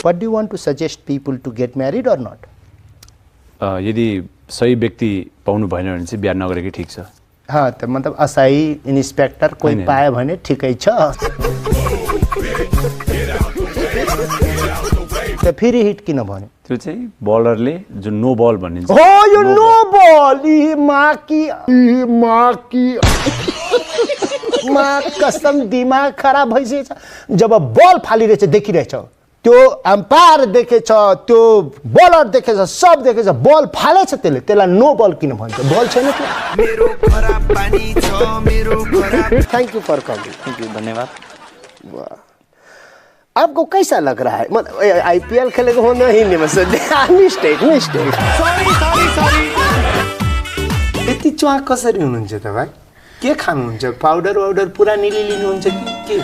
What do you want to suggest people to get married or not? यदि सही व्यक्ति पाउनु भएन भने चाहिँ बिहा नगरेकै ठिक छ। हाँ, त मतलब असही इन्स्पेक्टर कोही पायो भने ठिकै छ। त फेरि हिट किन भन्यो? त्यो चाहिँ बलरले जुन नो बल भनिन्छ। हो यो नो बल माँ कसम दिमाग खराब भइसकेछ। जब बल फालिरहेछ देखिरहेछ, त्यो एम्पायर देखेछ, त्यो बलर देखेछ, सब देखेछ, बल फालेछ, त्यसलाई नो बल किन भन्छ? बल छैन त्यो। Thank you for coming. Thank you, धन्यवाद। वाह, आपको कैसा लग रहा है? मतलब आईपीएल खेलेको हो नहीं मिस्टेक। सॉरी। यति च्वाक कसरी हुनुहुन्छ तपाईँ? के खानुहुन्छ? पाउडर पुरा निली लिनुहुन्छ कि के?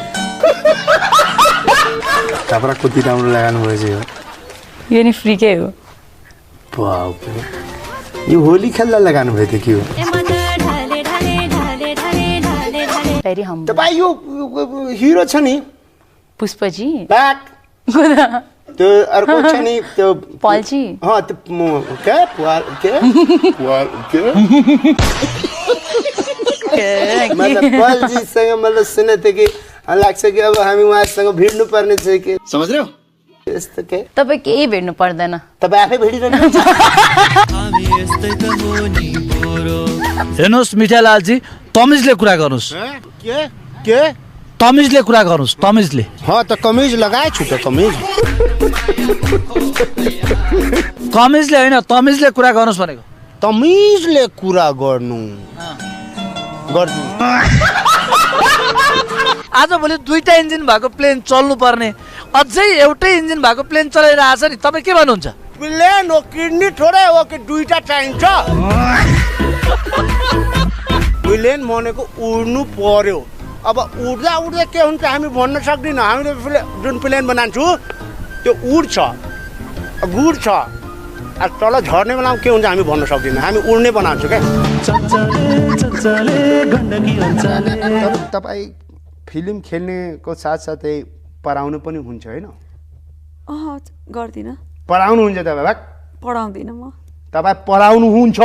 कपडा कति राम्रो लगाउनु भएछ यो नि फ्रीकै हो। बाउ, यो होली खेल्दा लगाउनु भयो त के हो? भेरी हम तपाईँ यो हिरो छ नि पुष्पजी, ब्याक त्यो अर्को छ नि त्यो पलजी। हाँ, त्यो के मतलब पलजीसँग मतलब सुने थिएँ कि लाग्छ कि अब हामी उहाँसँग भिड्नु पर्ने छ कि, समझ रहे हो? यस्तो के तपाईँ केही भेट्नु पर्दैन, तपाईँ आफै भेटिरहनुहुन्छ। हेर्नुहोस् मिठालालजी, तमिजले कुरा गर्नुहोस्। के तमिजले कुरा गर्नुहोस्, तमिजले। हाँ, त कमिज लगाए छु त कमिज। कमिजले होइन, तमिजले कुरा गर्नुहोस् भनेको। तमिजले कुरा गर्नु। आज भोलि दुईटा इन्जिन भएको प्लेन चल्नु पर्ने, अझै एउटै इन्जिन भएको प्लेन चलाइरहेछ नि, तपाईँ के भन्नुहुन्छ? प्लेन हो किडनी थोरै हो कि दुईटा चाहिन्छ? प्लेन भनेको उड्नु पर्यो। अब उड्दा के हुन्छ हामी भन्न सक्दैनौँ। हामीले जुन प्लेन बनाउँछु त्यो उड्छ, गुड्छ, तल झर्ने बेलामा के हुन्छ हामी भन्न सक्दैनौँ। हामी उड्ने बनाउँछौँ क्या। तपाईँ फिल्म खेल्नेको साथसाथै पढाउनु पनि हुन्छ होइन? गर्दिनँ। पढाउनुहुन्छ तपाईँ? पढाउँदिनँ म। तपाईँ पढाउनुहुन्छ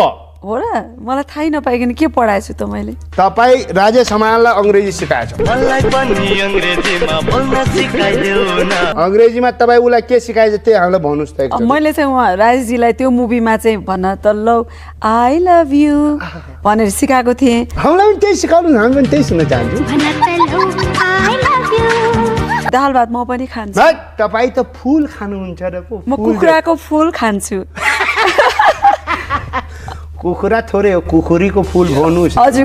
हो र? मलाई थाहै नपाइकन के पढाएछु त मैले? तपाईँ राजेश हमाललाई अङ्ग्रेजी सिकाएछ। अङ्ग्रेजीमा तपाईँ उसलाई के सिकाएछ त्यही हामीलाई भन्नुहोस् त। मैले चाहिँ उहाँ राजेशजीलाई त्यो मुभीमा चाहिँ भन्न त लौ आई लभ यु भनेर सिकाएको थिएँ। हामीलाई पनि त्यही सिकाउनु, हामी पनि त्यही सुन्न चाहन्छौँ। दाल भात म पनि खान्छु। तपाईँ त फुल खानुहुन्छ र पो। म कुखुराको फुल खान्छु। कुखुरा थोरै हो, कुखुरीको फुल भन्नुहोस्। हजुर।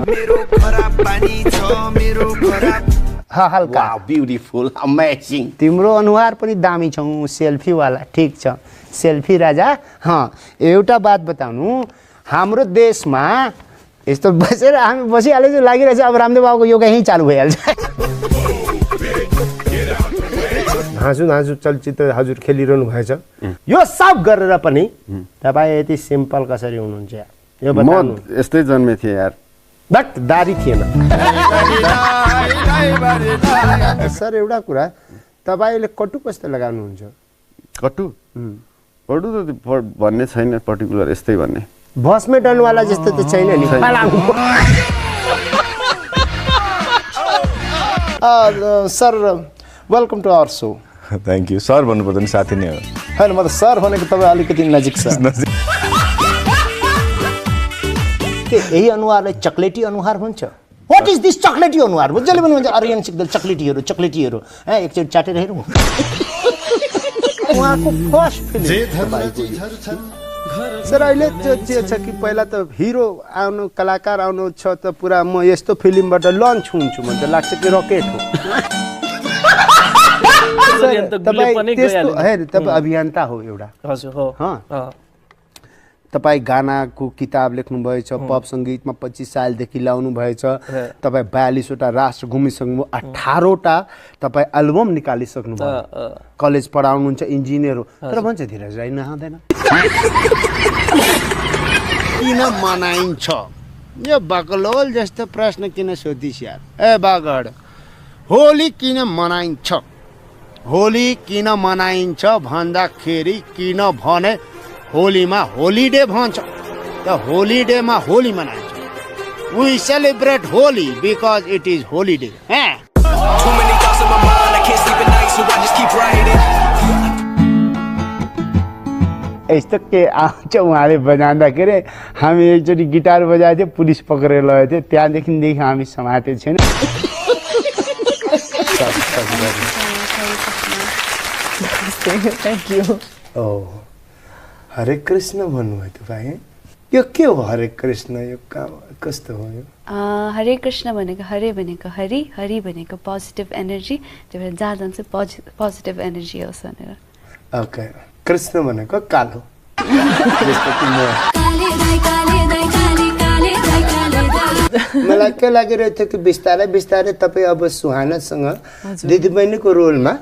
हल्का ब्युटिफुल अमेजिङ। तिम्रो अनुहार पनि दामी छौ, सेल्फी वाला। ठिक छ, सेल्फी राजा। हाँ, एउटा बात बताउनु, हाम्रो देशमा यस्तो बसेर हामी बसिहालेको लागिरहेछ। अब रामदेव बाबुको योगा यहीँ चालु भइहाल्छ। हाँसु चलचित्र हजुर खेलिरहनु भएछ। यो सब गरेर पनि तपाईँ यति सिम्पल कसरी हुनुहुन्छ? यो बताउनु। यस्तै जन्मे थिएँ यार। बट दारी थिएन। सर एउटा कुरा, तपाईँले कटु कस्तो लगाउनुहुन्छ? कटु त भन्ने छैन पर्टिकुलर, यस्तै भन्ने। भस्मे डनवाला जस्तो त छैन नि। Sir welcome to our show. Thank you. Sir भन्नु पर्दैन, साथी नै हो। होइन, म त सर भनेको तपाईँ अलिकति नजिक छ। यही अनुहारलाई चक्लेटी अनुहार भन्छ। वाट इज दिस चक्लेटी अनुहार? जसले पनि भन्छ आर्यन सिक्दल चक्लेटीहरू। एकचोटि चाटेर हेरौँ। उहाँको फर्स्ट फिल्म सर अहिले त्यो छ कि पहिला त हिरो आउनु, कलाकार आउनु छ त पुरा म यस्तो फिल्मबाट लन्च हुन्छु भन्छ, लाग्छ कि रकेट हो। तपाईँ अभियन्ता हो एउटा। तपाईँ गानाको किताब लेख्नुभएछ, पप सङ्गीतमा 25 सालदेखि लाउनु भएछ। तपाईँ 42वटा राष्ट्र घुमिसक्नुभयो, 18वटा तपाईँ एल्बम निकालिसक्नुभयो। कलेज पढाउनुहुन्छ, इन्जिनियर हो। तर भन्छ धीरज राई नआउँदैन। किन मनाइन्छ? यो बकलोल जस्तो प्रश्न किन सोधिस् यार? ए बागड, होली किन मनाइन्छ? होली किन मनाइन्छ भन्दाखेरि किनभने होलीमा होलिडे भन्छ त होलिडेमा होली मनाइन्छ We celebrate Holi because it is holiday. Too many thoughts in my mind, I can't sleep at night, so I just keep writing. यस्तो के आउँछ उहाँले बजाउँदाखेरि हामी एकचोटि गिटार बजाएको थियो पुलिस पक्रेर लगेको थियो त्यहाँदेखि हामी समातेको छैन थ्याङ्क यू ओ हरे कृष्ण भन्नुभयो तपाईँ यो के हो हरे कृष्ण यो कस्तो हो यो हरे कृष्ण भनेको हरे भनेको हरि हरि भनेको पोजिटिभ एनर्जी त्यही भएर जहाँ जान्छ पोजिटिभ एनर्जी होस् भनेर ओके कृष्ण भनेको कालो मलाई के लागिरहेको थियो कि बिस्तारै बिस्तारै तपाईँ अब सुहानासँग दिदीबहिनीको रोलमा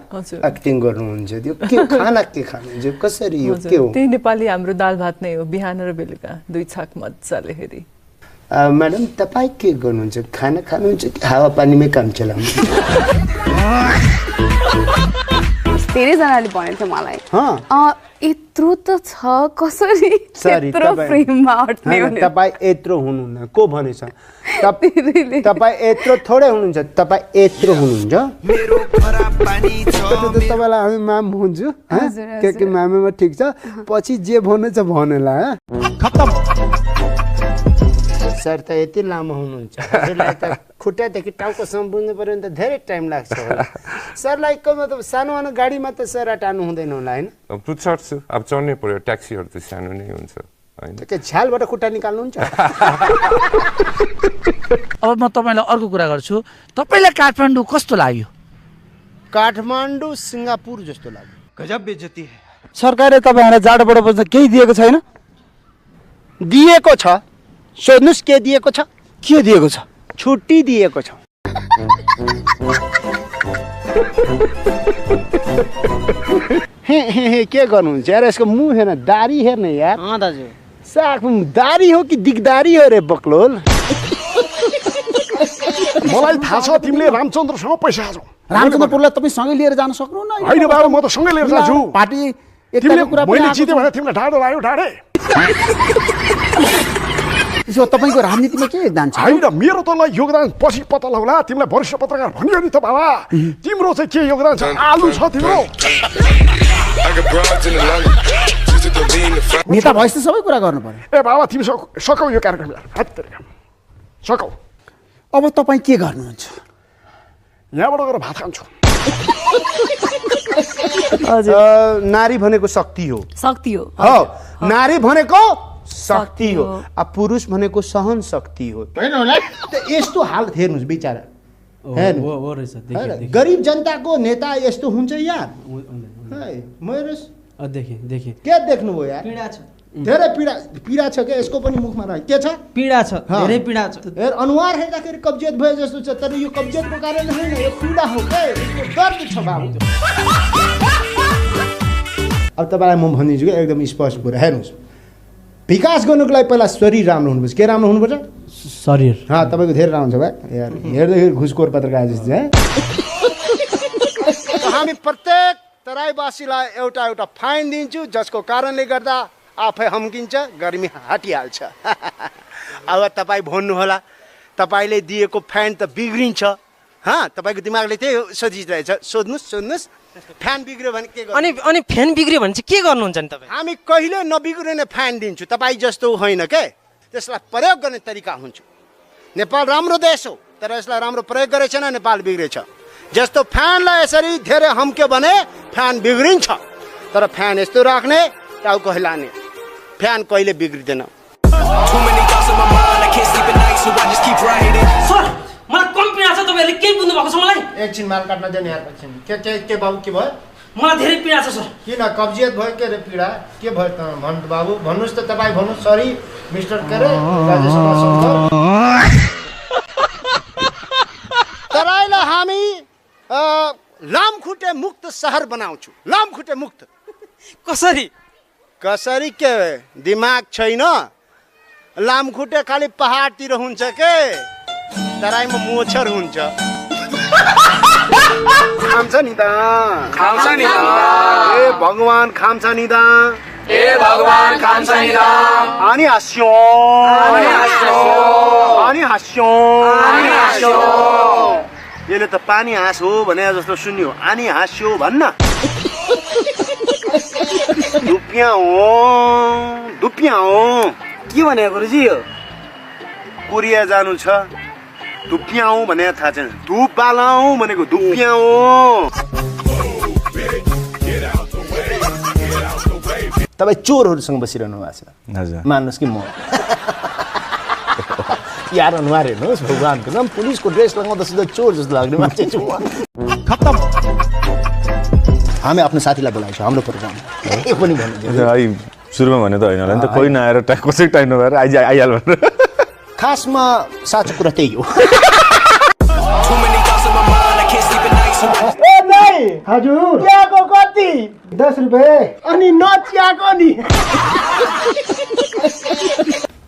एक्टिङ गर्नुहुन्छ त्यो के खाना के खानुहुन्छ कसरी यो के हो त्यही नेपाली हाम्रो दाल भात नै हो बिहान र बेलुका दुई छाक मजाले हेरी म्याडम तपाईँ के गर्नुहुन्छ खाना खानुहुन्छ कि हावापानीमै काम चलाउनुहुन्छ धेरैजनाले भनेको थियो मलाई यत्रो त छ कसरी यत्रो फ्रेममा अट्ने तपाईँ यत्रो हुनुहुन्न को भनेछ तपाईँ यत्रो थोरै हुनुहुन्छ तपाईँ यत्रो हुनुहुन्छ तपाईँलाई हामी माम हुन्छु के मामेमा ठिक छ पछि जे भन्नु छ भनेला सर त यति लामो हुनुहुन्छ हजुरलाई त खुट्टादेखि टाउकोसम्म बुझ्नु पर्यो भने त धेरै टाइम लाग्छ होला सरलाई मतलब सानो सानो गाडीमा त सर टार्नु हुँदैन होला होइन अब चढ्छु अब चढ्नै पर्यो ट्याक्सीहरू त सानो नै हुन्छ होइन के छ्यालबाट खुट्टा निकाल्नुहुन्छ अब म तपाईँलाई अर्को कुरा गर्छु तपाईँलाई काठमाडौँ कस्तो लाग्यो काठमाडौँ सिङ्गापुर जस्तो लाग्यो गजब बेइज्जती सरकारले तपाईँहरूलाई जाडोबाट बस्न केही दिएको छैन दिएको छ सोध्नुस् के दिएको छ के दिएको छ छुट्टी दिएको छ के गर्नुहुन्छ यार यसको मुख हेर्न दारी हेर्ने यार दाजु साग दारी हो कि दिगदारी हो रे बक्लोल मलाई थाहा छ तिमीले रामचन्द्रसँग पैसा खाछौ रामचन्द्रपुरलाई तपाईँ सँगै लिएर जान सक्नुहुन्न होइन बाबु म त सँगै लिएर जान्छु पार्टी तिमीले मैले जित्यो भने तिमीलाई ढाडो लाग्यो ढाडे त्यसो तपाईँको राजनीतिमा के योगदान छ होइन मेरो त योगदान पछि पत्ता लगाउला तिमीलाई वरिष्ठ पत्रकार भनियो नि त बाबा तिम्रो चाहिँ के योगदान छ आलु छ तिम्रो नेता भएपछि त सबै कुरा गर्नु पर्यो ए बाबा तिमी सकौ यो कार्यक्रम सकौ अब तपाईँ के गर्नुहुन्छ यहाँबाट गएर भात खान्छु नारी भनेको शक्ति हो शक्ति हो नारी भनेको शक्ति हो अब पुरुष भनेको सहन शक्ति हो यस्तो हाल हेर्नुहोस् बिचारा गरिब जनताको नेता यस्तो हुन्छ यार के देख्नुभयो यार धेरै पीडा छ क्या यसको पनि मुखमा रह्यो के छ पीडा छ धेरै पीडा छ अनुहार हेर्दाखेरि कब्जियत भयो जस्तो छ तर यो कब्जियतको कारण होइन यो पीडा हो क्या यसको दर्द छ बाबु अब तपाईँलाई म भनिदिन्छु कि एकदम स्पष्ट कुरा हेर्नुहोस् विकास गर्नुको लागि पहिला शरीर राम्रो हुनुपर्छ के राम्रो हुनुपर्छ शरीर तपाईँको धेरै राम्रो छ भाइ यार हेर्दाखेरि घुसखोर पत्रकार जस्तो हामी प्रत्येक तराईवासीलाई एउटा एउटा फाइन दिन्छु जसको कारणले गर्दा आफै हम्किन्छ गर्मी हटिहाल्छ अब तपाईँ भन्नुहोला तपाईँले दिएको फ्यान त बिग्रिन्छ तपाईँको दिमागले त्यही सोचिरहेछ सोध्नुहोस् फ्यान बिग्रियो भने के गर्नु अनि फ्यान बिग्रियो भने चाहिँ के गर्नुहुन्छ नि तपाईँ हामी कहिले नबिग्रिने फ्यान दिन्छु तपाईँ जस्तो होइन के त्यसलाई प्रयोग गर्ने तरिका हुन्छ नेपाल राम्रो देश हो तर यसलाई राम्रो प्रयोग गरेछ न नेपाल बिग्रेछ जस्तो फ्यानलाई यसरी धेरै हम्क्यो भने फ्यान बिग्रिन्छ तर फ्यान यस्तो राख्ने टाउको हिलाने फ्यान कहिले बिग्रिँदैन मलाई कम पीडा छ तपाईहरुले के बुझ्नु भएको छ मलाई एकछिन माल काट्न दिनु यार एकछिन के बाबु के भयो मलाई धेरै पीडा छ सर किन कब्जियत भयो के रे पीडा के भयो त भन्नु बाबु भन्नुस् त तपाई भन्नुस् सरी मिस्टर के रे राजेश तराईलाई हामी लामखुट्टे मुक्त शहर बनाउँछु लामखुट्टे मुक्त कसरी के दिमाग छैन लामखुट्टे खाली पहाडतिर हुन्छ के तराईमा मोछर हुन्छ खान्छ नि त ए भगवान खान्छ नि त अनि हाँस्यो यसले त पानी हाँस हो भने जस्तो सुन्यो अनि हाँस्यो भन्न दुपियाँ हो के भने गुरुजी यो कोरिया जानु छ दुपियाँ हो भने थाहा छैन धुप बालाउ भनेको दुपियाँ हो तपाईँ चोरहरूसँग बसिरहनु भएको छ हजुर मान्नुहोस् कि म यार अनुहार हेर्नुहोस् भगवानको नाम पुलिसको ड्रेस लगाउँदा सिधा चोर जस्तो लाग्ने मान्छे छु खत्तम हामी आफ्नो साथीलाई बोलाउँछौँ हाम्रो प्रोग्राम के पनि भन्नु सुरुमा भने त होइन होला नि त कोही नआएर कसै टाइम नभएर आइहाल भनेर खासमा साँचो कुरा त्यही हो हजुर चियाको कति 10 रुपियाँ अनि नचियाको नि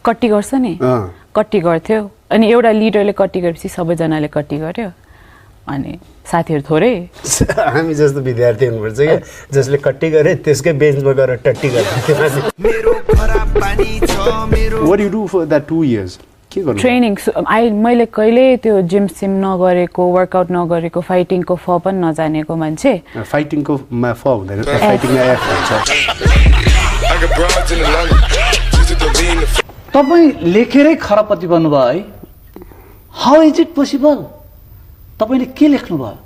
कट्टी गर्छ नि कट्टी गर्थ्यो अनि एउटा लिडरले कट्टी गरेपछि सबैजनाले कट्टी गर्यो अनि साथीहरू थोरै हामी जस्तो विद्यार्थी हुनुपर्छ क्या जसले कट्टी गरे त्यसकै बेन्चमा गएर टट्टी गर्छ What do you do for that 2 years? Training मैले कहिले त्यो जिम सिम नगरेको वर्कआउट नगरेको फाइटिङको फ पनि नजानेको मान्छे फाइटिङको मा फ हुँदैन फाइटिङमा एफ हुन्छ तपाईँ लेखेरै खराबपति बन्नुभयो है हाउ इज इट पोसिबल तपाईँले के लेख्नुभयो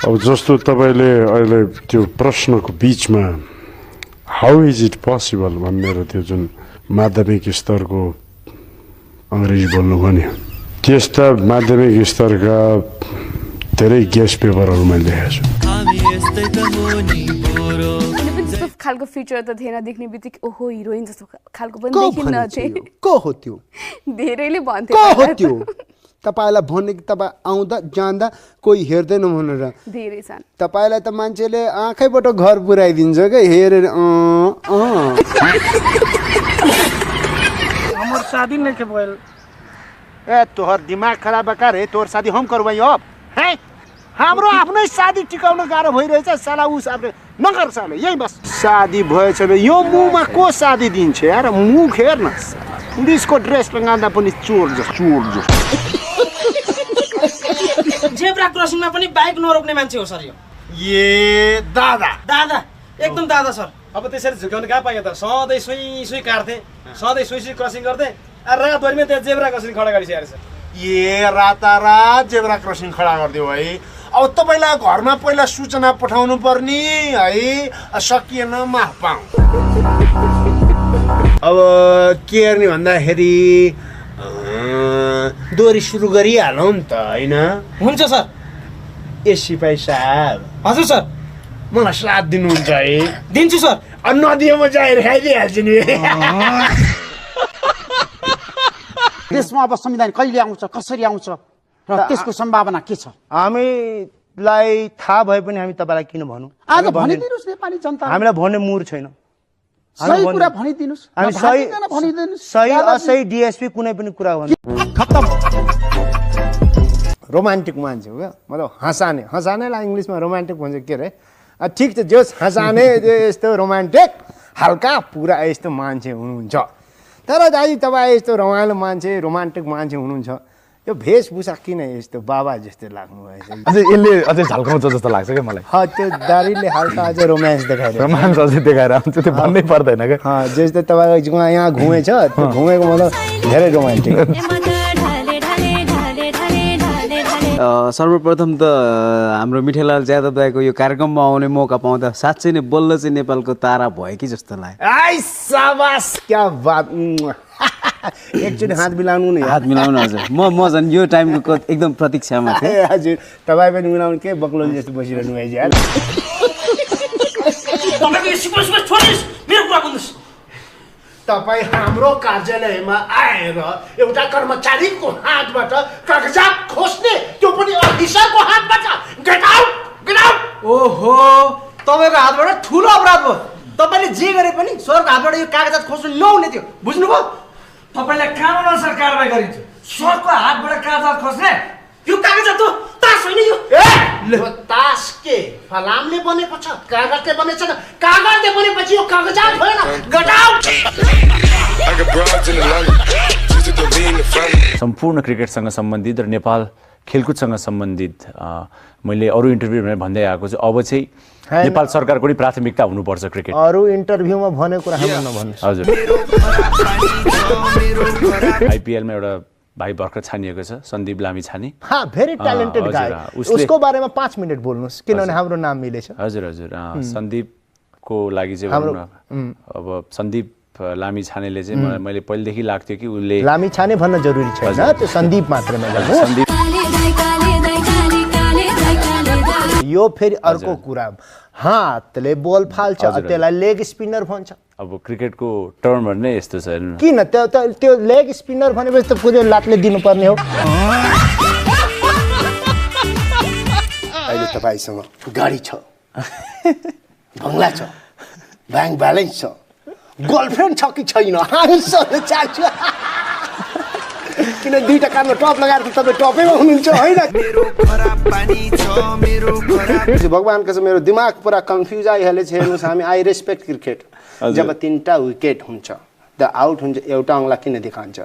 अब जस्तो तपाईँले अहिले त्यो प्रश्नको बिचमा हाउ इज इट पोसिबल भनेर त्यो जुन माध्यमिक स्तरको अङ्ग्रेजी बोल्नुभयो नि त्यस्ता माध्यमिक स्तरका धेरै गेस्ट पेपरहरू मैले देखेको छु खालको फिचर त थिएन देख्ने बित्तिकै ओहो हिरोइन जस्तो खालको पनि देखिन्न थिए को हो त्यो धेरैले भन्थे को हो त्यो तपाईलाई भन्ने कि तपाईँ आउँदा जाँदा कोही हेर्दैन भनेर धेरै छन् तपाईलाई त मान्छेले आँखैबाट घर पुर्याइदिन्छ क्या हेरेर हमर शादी नहीं के बोल ए तोहर दिमाग खराब बेकार है तोहर शादी हम करवाई अब है हाम्रो आफ्नै शादी टिकाउन गाह्रो भइरहेछ साला उस आफ्नो नगर साला यही बस शादी भएछ भने यो मुखमा को शादी दिन्छ यार मुख हेर्न पुलिसको ड्रेस लगाउँदा पनि चोर जस्तो जेब्रा क्रसिङमा पनि बाइक नरोक्ने मान्छे हो सर यो ए दादा एकदम दादा सर अब त्यसरी झुक्याउने कहाँ पाएँ त सधैँ सुई काट्थे सधैँ सुई क्रसिङ गर्थे रातभरिमा त्यहाँ जेब्रा क्रसिङ खडा गरिसकेको छ ए रातारात जेब्रा क्रसिङ खडा गरिदियो है अब तपाईँलाई घरमा पहिला सूचना पठाउनु पर्ने है सकिएन माफ पाऊ अब के गर्ने भन्दाखेरि दोहोरी सुरु गरिहालौँ नि त होइन हुन्छ सर ए सिपाही साहब हजुर सर मलाई साथ दिनुहुन्छ है दिन्छु सर नदियो म जाहेर खाइदिइहाल्छु नि देशमा अब संविधान कहिले आउँछ कसरी आउँछ र त्यसको सम्भावना के छ हामीलाई थाहा भए पनि हामी तपाईँलाई किन भनौँ आज भनिदिनुहोस् नेपाली जनता हामीलाई भन्ने मुड छैन सही कुरा भनिदिनुहोस् हामी सही असही डिएसपी कुनै पनि कुरा भन्नु खत्तम रोमान्टिक मान्छे हो क्या मतलब हँसानेलाई इङ्ग्लिसमा रोमान्टिक भन्छ के अरे ठिक छ जस हँसाने यस्तो रोमान्टिक हल्का पुरा यस्तो मान्छे हुनुहुन्छ तर दाजु तपाईँ यस्तो रमाइलो मान्छे रोमान्टिक मान्छे हुनुहुन्छ यो वेशभूषा किन यस्तो बाबा जस्तो लाग्नु भएछ अझै यसले अझै झल्काउँछ जस्तो लाग्छ क्या मलाई त्यो दारीले हल्का अझै रोमान्स देखाएर रोमान्स अझै देखाएर आउँछ त्यो भन्नै पर्दैन क्या जस्तो तपाईँको यहाँ घुमेछ त्यो घुमेको मतलब धेरै रोमान्टिक सर्वप्रथम त हाम्रो मिठेलाल यादव दाइको यो कार्यक्रममा आउने मौका पाउँदा साँच्चै नै बल्ल चाहिँ नेपालको तारा भयो कि जस्तो लाग्यो आइ शाबास क्या बात एकचोटि हात मिलाउनु नि हात मिलाउनु हजुर म झन् यो टाइमको एकदम प्रतीक्षामा थिएँ हजुर तपाईँ पनि मिलाउनु के बक्लोली जस्तो बसिरहनु भएछ यार तपाईँ हाम्रो कार्यालयमा आएर एउटा कर्मचारीको हातबाट कागजात खोज्ने त्यो पनि अफिसरको हातबाट गेट आउट ओहो तपाईँको हातबाट ठुलो अपराध भयो तपाईँले जे गरे पनि सरको हातबाट यो कागजात खोज्नु नहुने थियो बुझ्नुभयो तपाईँलाई कानुन अनुसार कारबाही गरिन्छ सरको हातबाट कागजात खोज्ने यो कागजात त तास होइन यो तास के फलामले बनेको छ कागजले बनेको छ कागजले बनेपछि यो कागजात भएन गेट आउट सम्पूर्ण क्रिकेटसँग सम्बन्धित र नेपाल खेलकुदसँग सम्बन्धित मैले अरू इन्टरभ्यूमा भन्दै आएको छु अब चाहिँ नेपाल सरकारको नि प्राथमिकता हुनुपर्छ क्रिकेट अरू इन्टरभ्यूमा भनेको कुरा हाम्रो नभन्नु हजुर आइपिएलमा एउटा भाइ भर्खर छानिएको छ सन्दीप लामिछाने भेरी ट्यालेन्टेड गाई उसको बारेमा 5 मिनट बोल्नुहोस् किनभने हाम्रो नाम मिलेछ हजुर हजुर सन्दीपको लागि चाहिँ अब सन्दीप लामिछानेले चाहिँ मैले पहिलेदेखि लाग्थ्यो कि उसले लामिछाने भन्न जरुरी छैन त्यो सन्दीप मात्रै सन्दीप यो फेरि अर्को कुरा हातले बल फाल्छ त्यसलाई लेग स्पिनर भन्छ अब क्रिकेटको टर्म नै यस्तो छ किन त्यो लेग स्पिनर भनेपछि त पुरै लातले दिनुपर्ने हो अहिले तपाईसँग गाडी छ बङ्गला छ ब्याङ्क ब्यालेन्स छ गर्लफ्रेन्ड छ कि छैन हामी सोध्न चाहन्छु किन दुईटा कानमा टप लगाएर त तपाईँ टपैमा हुनुहुन्छ होइन भगवान् कसम मेरो दिमाग पुरा कन्फ्युज आइहालेछ हेर्नुहोस् हामी आई रेस्पेक्ट क्रिकेट जब 3टा विकेट हुन्छ द आउट हुन्छ एउटा अङ्ला किन देखान्छ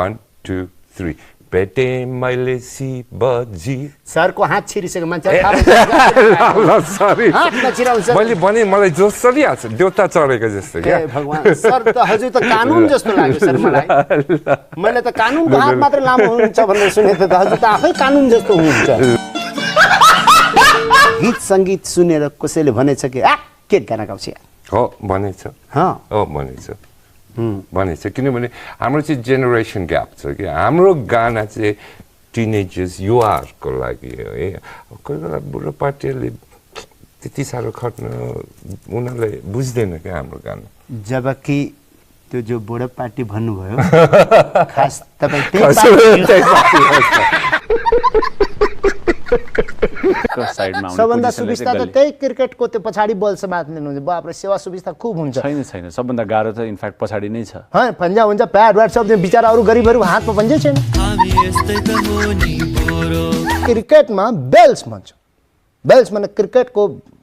1 2 3 पेटे मैले सी बजी सरको हात छिरिसक्यो मान्छे मैले भने मलाई जोस चलिहाल्छ देउता चढेको जस्तो क्या भगवान् सर त हजुर त कानुन जस्तो लाग्यो सर मलाई मैले त कानुनको हात मात्र लामो हुन्छ भनेर सुनेको त हजुर त आफै कानुन जस्तो हुनुहुन्छ गीत सङ्गीत सुनेर कसैले भनेछ कि के गाना गाउँछ हो भनेछ भनेछ किनभने हाम्रो चाहिँ जेनेरेसन ग्याप छ कि हाम्रो गाना चाहिँ टिनेजर्स युवाहरूको लागि हो है कोही बेला बुढो पार्टीहरूले त्यति साह्रो खट्न उनीहरूलाई बुझ्दैन क्या हाम्रो गाना जबकि त्यो जो बुढो पार्टी भन्नुभयो खास तपाईँ सबभन्दा सुविस्ता त त्यही क्रिकेटको त्यो पछाडि बल समात्ने हुन्छ बाप्रे सेवा सुविस्ता खुब हुन्छ छैन सबभन्दा गाह्रो त इनफ्याक्ट पछाडि नै छ पन्जा हुन्छ प्याड व्याड सब बिचरा अरू गरिबहरू हातमा पन्जै छैन क्रिकेटमा बेल्स भन्छ बेल्स भने क्रिकेटको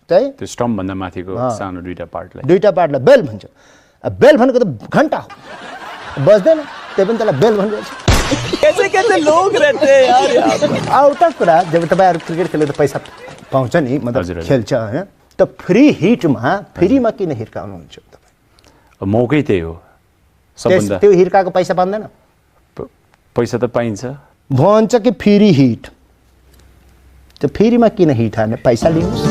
चाहिँ त्यो स्टम्प भन्दा माथिको सानो दुईटा पार्टलाई बेल भन्छ बेल भनेको त घन्टा हो बज्दैन त्यही पनि त्यसलाई बेल भन्छ कैसे लोग रहते हैं यार एउटा कुरा जब तपाईँहरू क्रिकेट खेलेर पैसा पाउँछ नि मतलब खेल्छ होइन त फ्री हिटमा किन हिर्काउनुहुन्छ तपाईँ मौकै त्यही हो सबभन्दा त्यो हिर्काको पैसा पाउँदैन पैसा त पाइन्छ भन्छ कि फ्री हिट त्यो फ्रीमा किन हिट हाल्ने पैसा लिनुहोस्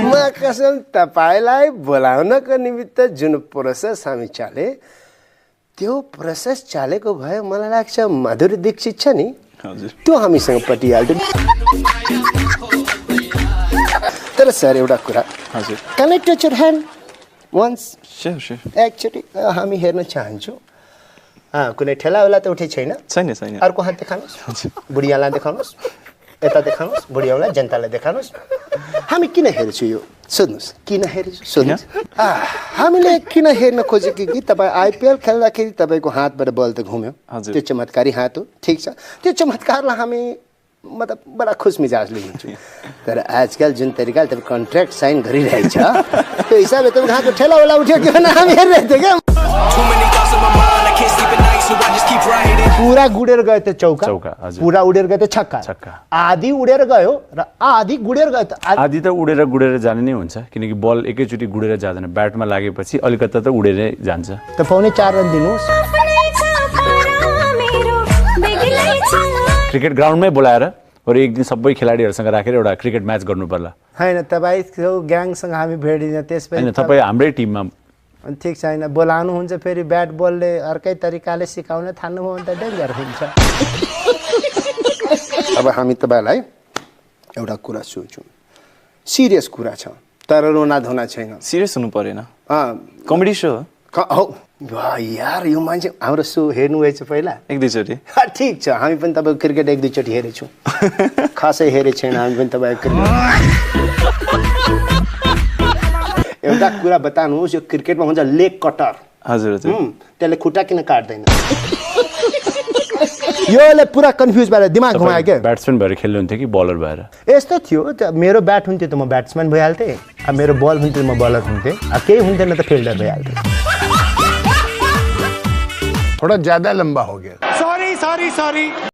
म कसम तपाईँलाई बोलाउनको निमित्त जुन प्रोसेस हामी चाले त्यो प्रोसेस चालेको भए मलाई लाग्छ माधुरी दीक्षित छ नि त्यो हामीसँग पटिहाल्थ्यो तर सर एउटा कुरा हजुर can I touch your hand once sure actually हामी हेर्न चाहन्छौँ कुनै ठेलावाला त उठे छैन अर्को हात देखाउनुहोस् बुढियालाई देखाउनुहोस् यता देखाउनुहोस् बुढियालाई जनतालाई देखाउनुहोस् हामी किन हेर्छौँ यो सोध्नुहोस् किन हेर्छु सोध्नुहोस् हामीले किन हेर्न खोजेको कि तपाईँ आइपिएल खेल्दाखेरि तपाईँको हातबाट बल त घुम्यो त्यो चमत्कारी हात हो ठिक छ त्यो चमत्कारलाई हामी मतलब बडा खुस मिजाजले लिन्छौँ तर आजकल जुन तरिकाले तपाईँ कन्ट्र्याक्ट साइन गरिरहेछ त्यो हिसाबले तपाईँको हातको ठेलावाला उठ्यो कि हामी हेरिरहेको थियो क्या पुरा गुडेर गयो त्यो चौका पुरा उडेर गयो त्यो छक्का आधी उडेर गयो र आधी गुडेर गयो त आधी त गुडेर जाने नै हुन्छ किनकि बल एकैचोटि गुडेर जाँदैन ब्याटमा लागेपछि अलिकता त उडेरै जान्छ त 4.5 रन दिनुहोस् क्रिकेट ग्राउन्डमै बोलाएर अरू एक दिन सबै खेलाडीहरूसँग राखेर एउटा क्रिकेट म्याच गर्नु पर्ला हैन तपाईँ ग्याङसँग हामी भेटिन्छ त्यसपछि हैन तपाईँ हाम्रै टिममा अनि ठिक छैन बोलाउनुहुन्छ फेरि ब्याट बलले अर्कै तरिकाले सिकाउन थाल्नुभयो भने त डेन्जर हुन्छ अब हामी तपाईँलाई एउटा कुरा सोचौँ सिरियस कुरा छ तर रोना धोना छैन सिरियस हुनु परेन कमेडी सो हो यार यो मान्छे हाम्रो सो हेर्नुभएछ पहिला 1-2 चोटि ठिक छ हामी पनि तपाईँको क्रिकेट 1-2 चोटि हेरेछौँ खासै हेरेको छैन हामी पनि तपाईँको क्रिकेट एउटा कुरा बताउनुहोस् यो क्रिकेटमा हुन्छ लेग कटर हजुर त्यसले खुट्टा किन काट्दैन योले पुरा कन्फ्युज भएर दिमाग घुमायो क्या ब्याट्सम्यान भएर खेल्नुहुन्थ्यो कि बलर भएर यस्तो थियो मेरो ब्याट हुन्थ्यो त म ब्याट्सम्यान भइहाल्थेँ अब मेरो बल हुन्थ्यो म बलर हुन्थेँ अब केही हुन्थेन त फिल्डर भइहाल्थेँ थोड़ा ज्यादा लंबा हो गया सॉरी